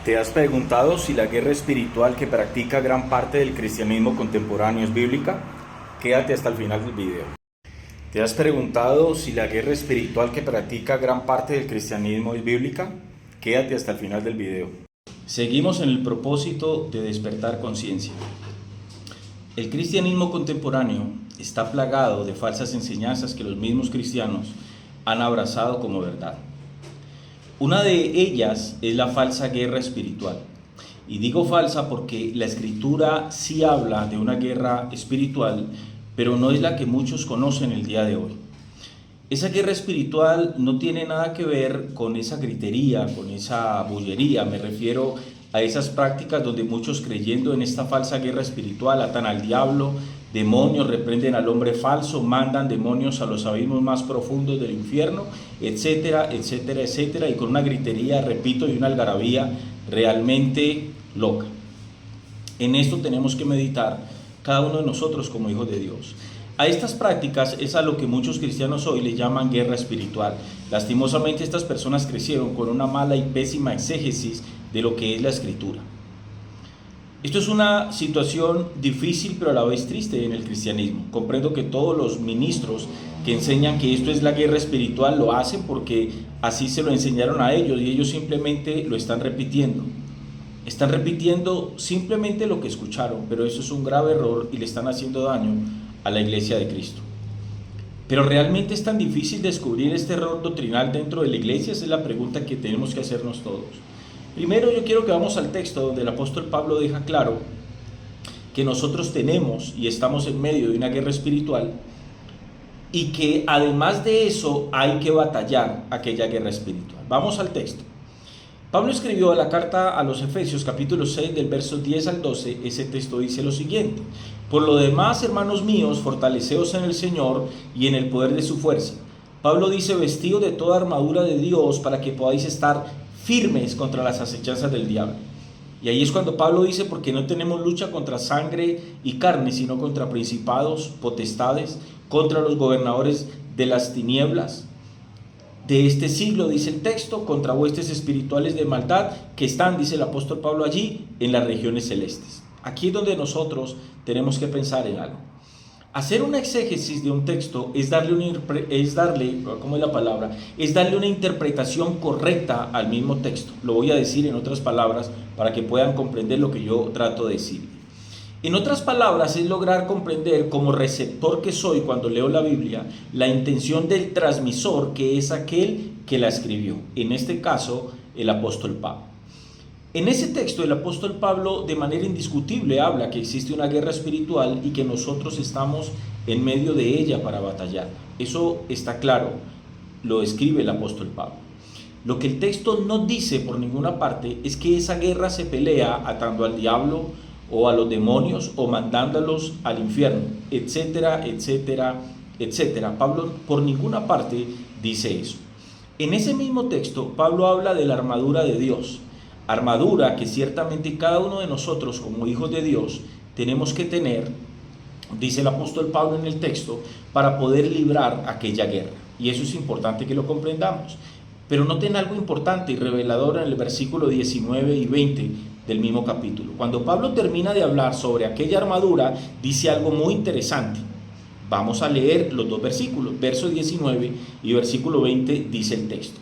¿Te has preguntado si la guerra espiritual que practica gran parte del cristianismo contemporáneo es bíblica? Quédate hasta el final del video. ¿Te has preguntado si la guerra espiritual que practica gran parte del cristianismo es bíblica? Quédate hasta el final del video. Seguimos en el propósito de despertar conciencia. El cristianismo contemporáneo está plagado de falsas enseñanzas que los mismos cristianos han abrazado como verdad. Una de ellas es la falsa guerra espiritual. Y digo falsa porque la Escritura sí habla de una guerra espiritual, pero no es la que muchos conocen el día de hoy. Esa guerra espiritual no tiene nada que ver con esa gritería, con esa bullería. Me refiero a esas prácticas donde muchos, creyendo en esta falsa guerra espiritual, atan al diablo, demonios, reprenden al hombre falso, mandan demonios a los abismos más profundos del infierno, etcétera, etcétera, etcétera, y con una gritería, repito, y una algarabía realmente loca. En esto tenemos que meditar cada uno de nosotros como hijos de Dios. A estas prácticas es a lo que muchos cristianos hoy le llaman guerra espiritual. Lastimosamente, estas personas crecieron con una mala y pésima exégesis de lo que es la Escritura. Esto es una situación difícil, pero a la vez triste en el cristianismo. Comprendo que todos los ministros que enseñan que esto es la guerra espiritual lo hacen porque así se lo enseñaron a ellos y ellos simplemente lo están repitiendo. Están repitiendo simplemente lo que escucharon, pero eso es un grave error y le están haciendo daño a la iglesia de Cristo. Pero ¿realmente es tan difícil descubrir este error doctrinal dentro de la iglesia? Esa es la pregunta que tenemos que hacernos todos. Primero, yo quiero que vamos al texto donde el apóstol Pablo deja claro que nosotros tenemos y estamos en medio de una guerra espiritual y que además de eso hay que batallar aquella guerra espiritual. Vamos al texto. Pablo escribió la carta a los Efesios, capítulo 6, del verso 10 al 12. Ese texto dice lo siguiente: por lo demás, hermanos míos, fortaleceos en el Señor y en el poder de su fuerza. Pablo dice: vestido de toda armadura de Dios para que podáis estar firmes contra las acechanzas del diablo. Y ahí es cuando Pablo dice: porque no tenemos lucha contra sangre y carne, sino contra principados, potestades, contra los gobernadores de las tinieblas de este siglo, dice el texto, contra huestes espirituales de maldad que están, dice el apóstol Pablo allí, en las regiones celestes. Aquí es donde nosotros tenemos que pensar en algo. Hacer una exégesis de un texto es darle una interpretación correcta al mismo texto. Lo voy a decir en otras palabras para que puedan comprender lo que yo trato de decir. En otras palabras, es lograr comprender como receptor que soy cuando leo la Biblia, la intención del transmisor, que es aquel que la escribió. En este caso, el apóstol Pablo. En ese texto, el apóstol Pablo de manera indiscutible habla que existe una guerra espiritual y que nosotros estamos en medio de ella para batallar. Eso está claro, lo escribe el apóstol Pablo. Lo que el texto no dice por ninguna parte es que esa guerra se pelea atando al diablo o a los demonios o mandándolos al infierno, etcétera, etcétera, etcétera. Pablo por ninguna parte dice eso. En ese mismo texto, Pablo habla de la armadura de Dios. Armadura que ciertamente cada uno de nosotros como hijos de Dios tenemos que tener, dice el apóstol Pablo en el texto, para poder librar aquella guerra. Y eso es importante que lo comprendamos. Pero noten algo importante y revelador en el versículo 19 y 20 del mismo capítulo. Cuando Pablo termina de hablar sobre aquella armadura, dice algo muy interesante. Vamos a leer los dos versículos, verso 19 y versículo 20, dice el texto: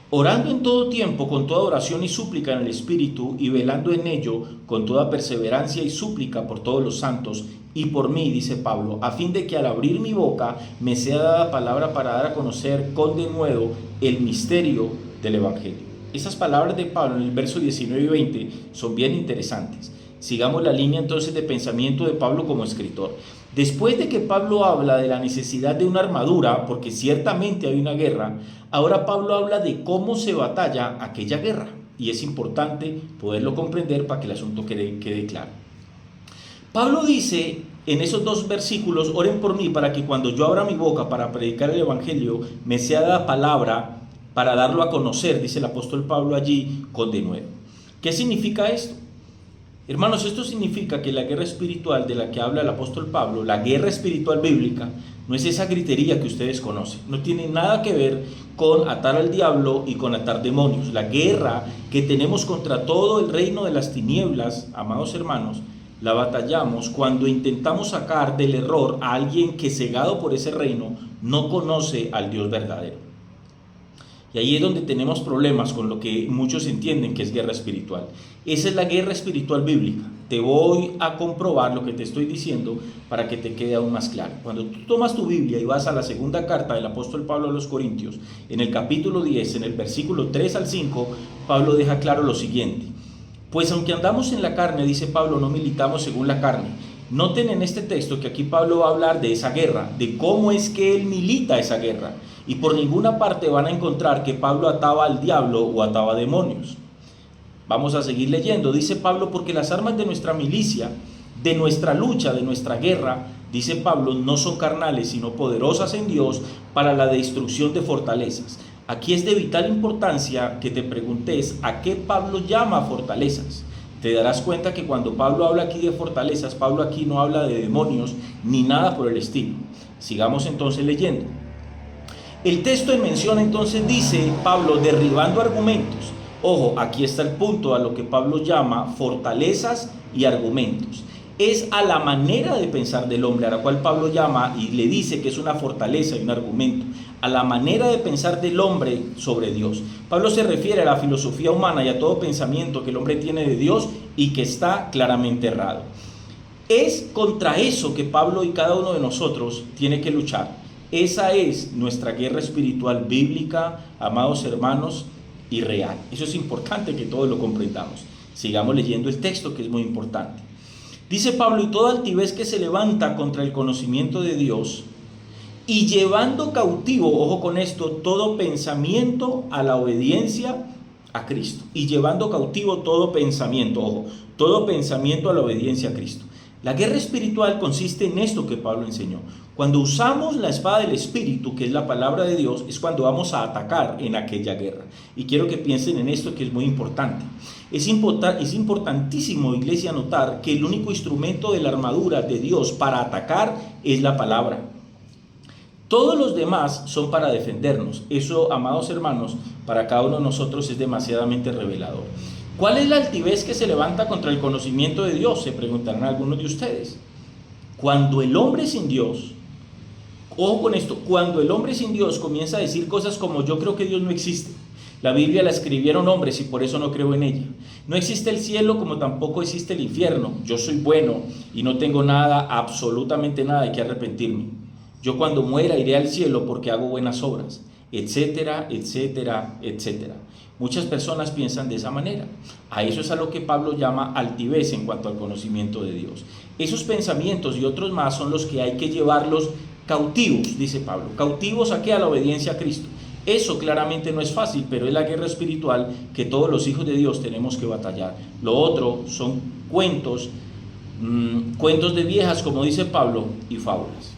orando en todo tiempo con toda oración y súplica en el Espíritu, y velando en ello con toda perseverancia y súplica por todos los santos y por mí, dice Pablo, a fin de que al abrir mi boca me sea dada palabra para dar a conocer con denuedo el misterio del Evangelio. Esas palabras de Pablo en el verso 19 y 20 son bien interesantes. Sigamos la línea entonces de pensamiento de Pablo como escritor. Después de que Pablo habla de la necesidad de una armadura, porque ciertamente hay una guerra, ahora Pablo habla de cómo se batalla aquella guerra. Y es importante poderlo comprender para que el asunto quede claro. Pablo dice en esos dos versículos: oren por mí para que cuando yo abra mi boca para predicar el Evangelio, me sea dada palabra para darlo a conocer, dice el apóstol Pablo allí, con denuedo. ¿Qué significa esto? Hermanos, esto significa que la guerra espiritual de la que habla el apóstol Pablo, la guerra espiritual bíblica, no es esa gritería que ustedes conocen. No tiene nada que ver con atar al diablo y con atar demonios. La guerra que tenemos contra todo el reino de las tinieblas, amados hermanos, la batallamos cuando intentamos sacar del error a alguien que, cegado por ese reino, no conoce al Dios verdadero. Y ahí es donde tenemos problemas con lo que muchos entienden que es guerra espiritual. Esa es la guerra espiritual bíblica. Te voy a comprobar lo que te estoy diciendo para que te quede aún más claro. Cuando tú tomas tu Biblia y vas a la segunda carta del apóstol Pablo a los Corintios, en el capítulo 10, en el versículo 3 al 5, Pablo deja claro lo siguiente. Pues aunque andamos en la carne, dice Pablo, no militamos según la carne. Noten en este texto que aquí Pablo va a hablar de esa guerra, de cómo es que él milita esa guerra. Y por ninguna parte van a encontrar que Pablo ataba al diablo o ataba demonios. Vamos a seguir leyendo. Dice Pablo, porque las armas de nuestra milicia, de nuestra lucha, de nuestra guerra, dice Pablo, no son carnales, sino poderosas en Dios para la destrucción de fortalezas. Aquí es de vital importancia que te preguntes a qué Pablo llama fortalezas. Te darás cuenta que cuando Pablo habla aquí de fortalezas, Pablo aquí no habla de demonios ni nada por el estilo. Sigamos entonces leyendo. El texto en mención entonces dice Pablo derribando argumentos. Ojo, aquí está el punto a lo que Pablo llama fortalezas y argumentos. Es a la manera de pensar del hombre a la cual Pablo llama y le dice que es una fortaleza y un argumento. A la manera de pensar del hombre sobre Dios. Pablo se refiere a la filosofía humana y a todo pensamiento que el hombre tiene de Dios y que está claramente errado. Es contra eso que Pablo y cada uno de nosotros tiene que luchar. Esa es nuestra guerra espiritual bíblica, amados hermanos, y real. Eso es importante que todos lo comprendamos. Sigamos leyendo el texto, que es muy importante. Dice Pablo, y toda altivez que se levanta contra el conocimiento de Dios, y llevando cautivo, ojo con esto, todo pensamiento a la obediencia a Cristo. Y llevando cautivo todo pensamiento, ojo, todo pensamiento a la obediencia a Cristo. La guerra espiritual consiste en esto que Pablo enseñó. Cuando usamos la espada del Espíritu, que es la palabra de Dios, es cuando vamos a atacar en aquella guerra. Y quiero que piensen en esto, que es muy importante. Es importantísimo, iglesia, notar que el único instrumento de la armadura de Dios para atacar es la palabra. Todos los demás son para defendernos. Eso, amados hermanos, para cada uno de nosotros es demasiadamente revelador. ¿Cuál es la altivez que se levanta contra el conocimiento de Dios? Se preguntarán algunos de ustedes. Cuando el hombre sin Dios, ojo con esto, cuando el hombre sin Dios comienza a decir cosas como yo creo que Dios no existe. La Biblia la escribieron hombres y por eso no creo en ella. No existe el cielo como tampoco existe el infierno. Yo soy bueno y no tengo nada, absolutamente nada de que arrepentirme. Yo cuando muera iré al cielo porque hago buenas obras, etcétera, etcétera, etcétera. Muchas personas piensan de esa manera. A eso es a lo que Pablo llama altivez en cuanto al conocimiento de Dios. Esos pensamientos y otros más son los que hay que llevarlos cautivos, dice Pablo. ¿Cautivos a qué? A la obediencia a Cristo. Eso claramente no es fácil, pero es la guerra espiritual que todos los hijos de Dios tenemos que batallar. Lo otro son cuentos de viejas, como dice Pablo, y fábulas.